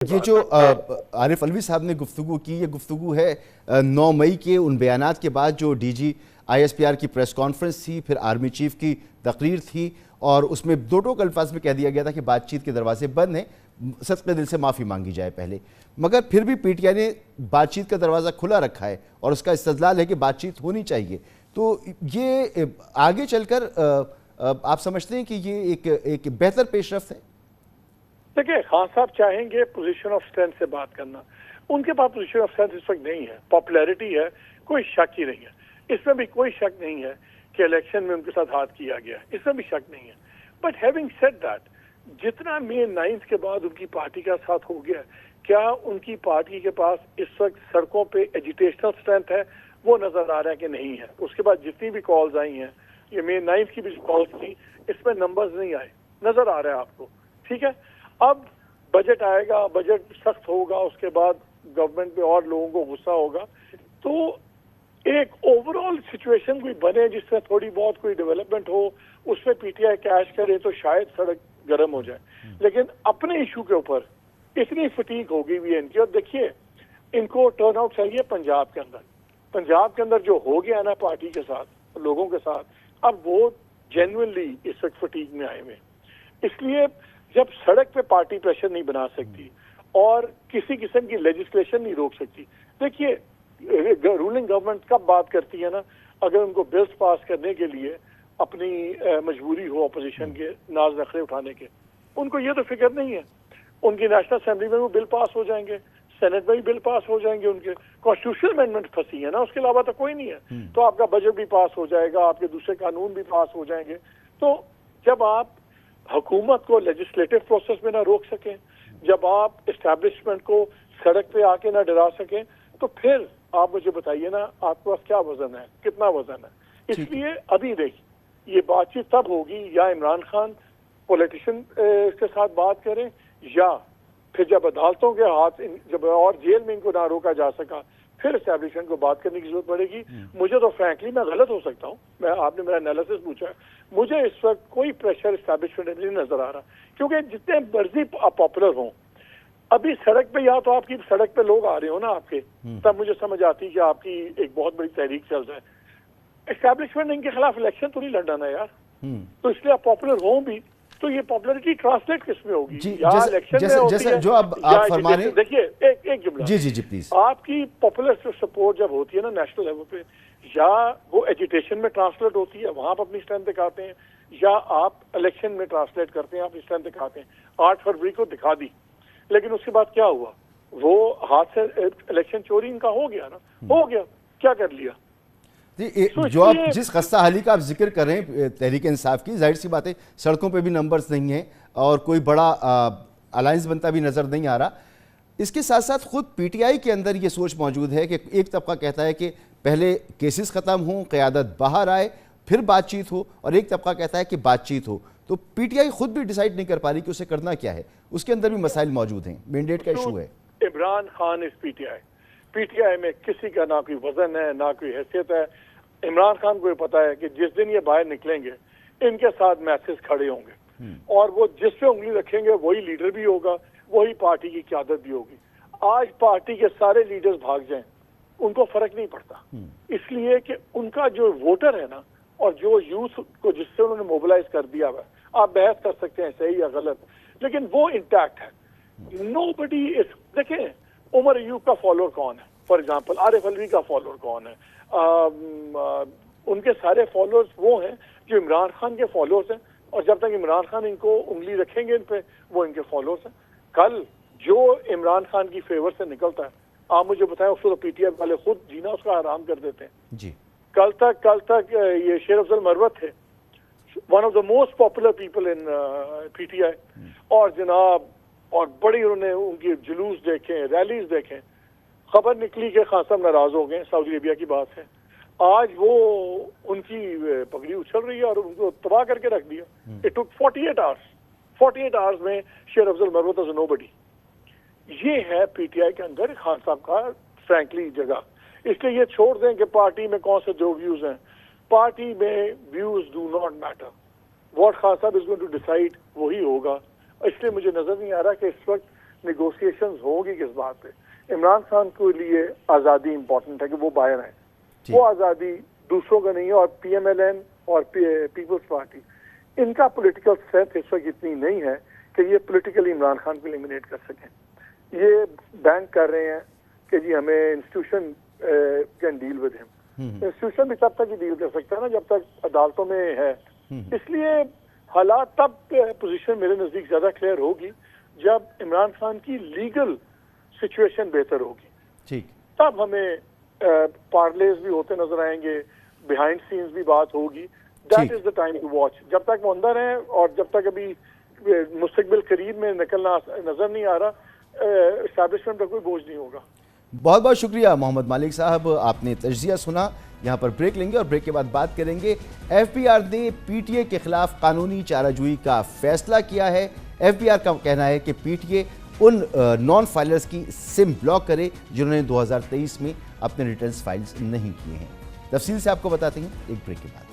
ये जो आरिफ अलवी साहब ने गुफ्तगू की, ये गुफ्तगू है 9 मई के उन बयानात के बाद जो डीजी आईएसपीआर की प्रेस कॉन्फ्रेंस थी, फिर आर्मी चीफ की तकरीर थी और उसमें दो टोक अल्फाज में कह दिया गया था कि बातचीत के दरवाजे बंद हैं, सदके दिल से माफ़ी मांगी जाए पहले। मगर फिर भी पीटीआई ने बातचीत का दरवाज़ा खुला रखा है और उसका इस्तदलाल है कि बातचीत होनी चाहिए। तो ये आगे चलकर आप समझते हैं कि ये एक बेहतर पेशरफ्त है? देखिए, खान साहब चाहेंगे पोजीशन ऑफ स्ट्रेंथ से बात करना, उनके पास पोजीशन ऑफ स्ट्रेंथ इस वक्त नहीं है। पॉपुलैरिटी है, कोई शक ही नहीं है, इसमें भी कोई शक नहीं है कि इलेक्शन में उनके साथ हाथ किया गया, इसमें भी शक नहीं है। बट हैविंग सेड दैट, जितना मई 9 के बाद उनकी पार्टी का साथ हो गया, क्या उनकी पार्टी के पास इस वक्त सड़कों पे एजुटेशनल स्ट्रेंथ है? वो नजर आ रहा है कि नहीं है। उसके बाद जितनी भी कॉल्स आई हैं, ये मई 9 की भी कॉल्स थी, इसमें नंबर्स नहीं आए, नजर आ रहा है आपको। ठीक है, अब बजट आएगा, बजट सख्त होगा, उसके बाद गवर्नमेंट पे और लोगों को गुस्सा होगा, तो एक ओवरऑल सिचुएशन कोई बने जिसमें थोड़ी बहुत कोई डेवलपमेंट हो, उसमें पीटीआई कैश करे तो शायद सड़क गर्म हो जाए। लेकिन अपने इशू के ऊपर इतनी फटीक होगी हुई है इनकी। और देखिए, इनको टर्न आउट चाहिए पंजाब के अंदर जो हो गया ना पार्टी के साथ, लोगों के साथ, अब वो जेन्युइनली इस वक्त फटीक में आए हुए। इसलिए जब सड़क पे पार्टी प्रेशर नहीं बना सकती और किसी किस्म की लेजिस्लेशन नहीं रोक सकती। देखिए, रूलिंग गवर्नमेंट कब बात करती है ना, अगर उनको बिल्स पास करने के लिए अपनी मजबूरी हो अपोजिशन के नाज नखरे उठाने के, उनको ये तो फिक्र नहीं है। उनकी नेशनल असेंबली में वो बिल पास हो जाएंगे, सेनेट में भी बिल पास हो जाएंगे, उनके कॉन्स्टिट्यूशनल अमेंडमेंट फंसी है ना, उसके अलावा तो कोई नहीं है। तो आपका बजट भी पास हो जाएगा, आपके दूसरे कानून भी पास हो जाएंगे। तो जब आप हुकूमत को लेजिस्लेटिव प्रोसेस में ना रोक सकें, जब आप एस्टैब्लिशमेंट को सड़क पे आके ना डरा सकें, तो फिर आप मुझे बताइए ना, आपके पास क्या वजन है, कितना वजन है? इसलिए अभी देखिए, ये बातचीत तब होगी या इमरान खान पॉलिटिशियन के साथ बात करें, या फिर जब अदालतों के हाथ, जब और जेल में इनको ना रोका जा सका, फिर एस्टैब्लिशमेंट को बात करने की जरूरत पड़ेगी। मुझे तो फ्रैंकली मैं गलत हो सकता हूँ, आपने मेरा एनालिसिस पूछा है, मुझे इस वक्त कोई प्रेशर एस्टैब्लिशमेंट नहीं नजर आ रहा, क्योंकि जितने मर्जी पॉपुलर हों, अभी सड़क पे, या तो आपकी सड़क पे लोग आ रहे हो ना आपके, तब मुझे समझ आती है कि आपकी एक बहुत बड़ी तहरीक चल रहा है। एस्टैब्लिशमेंट इनके खिलाफ इलेक्शन तो नहीं लड़ना है यार, तो इसलिए आप पॉपुलर हों भी, तो ये पॉपुलरिटी ट्रांसलेट किसमें होगी? जैसे जो अब आप फरमा रहे हैं, देखिए एक जुमला, जी प्लीज। आपकी पॉपुलर सपोर्ट जब होती है ना नेशनल लेवल पे, या वो एजुटेशन में ट्रांसलेट होती है, वहां आप अपनी स्ट्रेंथ दिखाते हैं, या आप इलेक्शन में ट्रांसलेट करते हैं, आप स्ट्रेंथ दिखाते हैं। 8 फरवरी को दिखा दी, लेकिन उसके बाद क्या हुआ? वो हाथ से इलेक्शन चोरी इनका हो गया ना, हो गया, क्या कर लिया? जो आप जिस खस्ता हाली का आप जिक्र कर रहे हैं तहरीक इंसाफ की, जाहिर सी बात है सड़कों पे भी नंबर्स नहीं है और कोई बड़ा अलायंस बनता भी नजर नहीं आ रहा। इसके साथ साथ खुद पीटीआई के अंदर ये सोच मौजूद है कि एक तबका कहता है कि पहले केसेस खत्म हों, क़यादत बाहर आए, फिर बातचीत हो, और एक तबका कहता है कि बातचीत हो। तो पीटीआई खुद भी डिसाइड नहीं कर पा रही कि उसे करना क्या है, उसके अंदर भी मसाइल मौजूद हैं, मैंडेट का इशू है। इमरान खान इस पीटीआई में किसी का ना कोई वजन है, ना कोई हैसियत है। इमरान खान को पता है कि जिस दिन ये बाहर निकलेंगे, इनके साथ मैसेज खड़े होंगे, और वो जिस पे उंगली रखेंगे वही लीडर भी होगा, वही पार्टी की क़यादत भी होगी। आज पार्टी के सारे लीडर्स भाग जाएं, उनको फर्क नहीं पड़ता, इसलिए कि उनका जो वोटर है ना, और जो यूथ को जिससे उन्होंने मोबिलाइज कर दिया हुआ, आप बहस कर सकते हैं सही या गलत, लेकिन वो इंटैक्ट है। नोबडी इज, देखें, उमर अयूब का फॉलोअर कौन है, फॉर एग्जाम्पल आरिफ अलवी का फॉलोअर कौन है? उनके सारे फॉलोअर्स वो हैं जो इमरान खान के फॉलोअर्स हैं, और जब तक इमरान खान इनको उंगली रखेंगे इन पे, वो इनके फॉलोअर्स हैं। कल जो इमरान खान की फेवर से निकलता है, आप मुझे बताएं, उसको तो पीटीआई वाले खुद जीना उसका आराम कर देते हैं जी। कल तक ये शेर अफजल मरवत थे, one of the most popular people in PTI, और जनाब, और बड़ी उन्होंने उनकी जुलूस देखे, रैलीज देखे। खबर निकली कि खान साहब नाराज हो गए, सऊदी अरेबिया की बात है। आज वो उनकी पगड़ी उछल रही है और उनको तबाह करके रख दिया। इट टुक 48 आवर्स में शेर अफजल मरवत इज नोबडी। ये है पीटीआई के अंदर खान साहब का फ्रैंकली जगह। इसलिए ये छोड़ दें कि पार्टी में कौन से जो व्यूज हैं, पार्टी में views do not matter, what Khan साहब इज गोइंग टू डिसाइड वही होगा। इसलिए मुझे नजर नहीं आ रहा कि इस वक्त निगोशिएशंस होगी किस बात पे। इमरान खान के लिए आज़ादी इंपॉर्टेंट है कि वो बाहर आए, जी। वो आज़ादी दूसरों का नहीं है। और पीएमएलएन और पीपल्स पार्टी, इनका पॉलिटिकल स्ट्रेंथ इस वक्त इतनी नहीं है कि ये पॉलिटिकली इमरान खान को एलिमिनेट कर सकें। ये बैंक कर रहे हैं कि जी हमें institution can deal with him. Institution भी तब तक ही डील कर सकता है ना जब तक अदालतों में है। इसलिए हालात तब पोजीशन मेरे नजदीक ज्यादा क्लियर होगी जब इमरान खान की लीगल सिचुएशन बेहतर होगी। ठीक, तब हमें पार्लेज भी होते नजर आएंगे, बिहाइंड सीन्स भी बात होगी। That is the time to watch. जब तक वो अंदर है और जब तक अभी मुस्तकबिल करीब में निकलना नजर नहीं आ रहा, एस्टैब्लिशमेंट का कोई बोझ नहीं होगा। बहुत बहुत शुक्रिया मोहम्मद मालिक साहब, आपने तज्जिया सुना। यहाँ पर ब्रेक लेंगे और ब्रेक के बाद बात करेंगे। एफबीआर ने पीटीए के खिलाफ कानूनी चाराजोई का फैसला किया है। एफबीआर का कहना है कि पीटीए उन नॉन फाइलर्स की सिम ब्लॉक करे जिन्होंने 2023 में अपने रिटर्न्स फाइल्स नहीं किए हैं। तफसील से आपको बताते हैं एक ब्रेक के बाद।